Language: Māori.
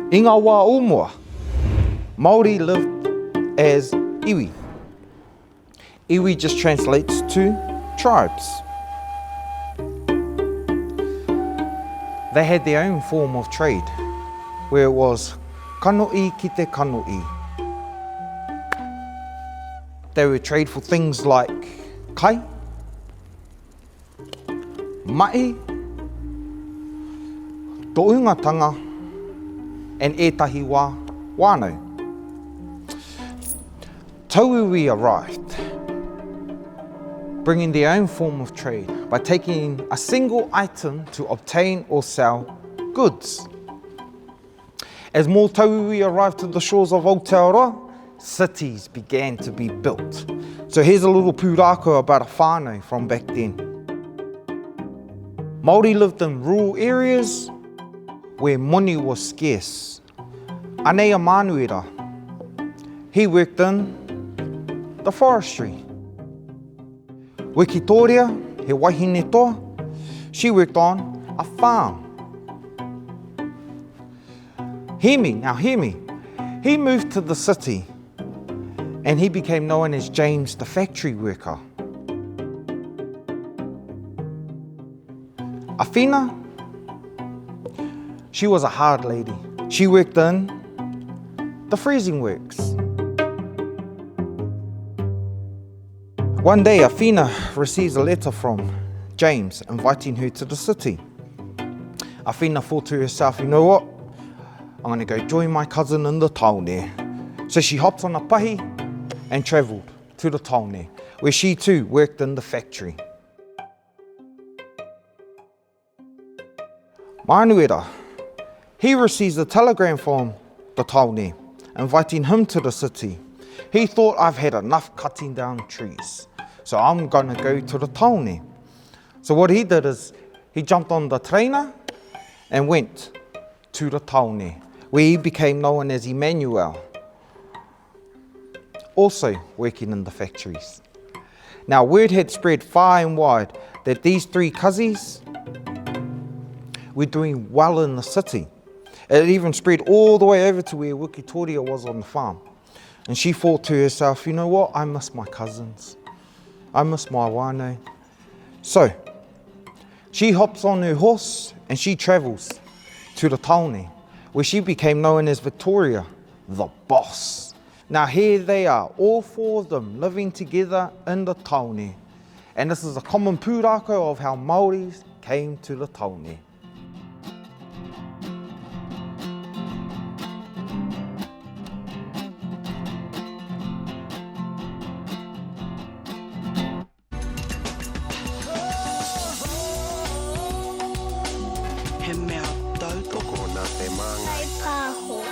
I ngā wā umua, Māori lived as iwi. Iwi just translates to tribes. They had their own form of trade, where it was kanoi ki te kanoi. They would trade for things like kai, mai, toungatanga, and ētahi wā wānau. Tauiwi arrived, bringing their own form of trade by taking a single item to obtain or sell goods. As more tauiwi arrived to the shores of Aotearoa, cities began to be built. So here's a little pūrākau about a whānau from back then. Māori lived in rural areas where money was scarce. Anea Manuera, he worked in the forestry. Wikitoria, he wahine toa, she worked on a farm. Hear me, he moved to the city and he became known as James the factory worker. Awhina, she was a hard lady. She worked in the freezing works. One day, Awhina receives a letter from James inviting her to the city. Awhina thought to herself, you know what? I'm going to go join my cousin in the taone. So she hopped on a pahi and travelled to the taone, where she too worked in the factory. Manuera, he receives a telegram from the taone, inviting him to the city. He thought, I've had enough cutting down trees, so I'm going to go to the taone. So what he did is, he jumped on the trainer and went to the taone, where he became known as Emmanuel, also working in the factories. Now, word had spread far and wide that these three cousins were doing well in the city. It even spread all the way over to where Wikitoria was on the farm. And she thought to herself, you know what, I miss my cousins. I miss my wānau. So, she hops on her horse and she travels to the taone, where she became known as Victoria, the boss. Now here they are, all four of them living together in the taone. And this is a common pūrākau of how Māoris came to the taone. He mea tautoko nā te māngai. Pāho.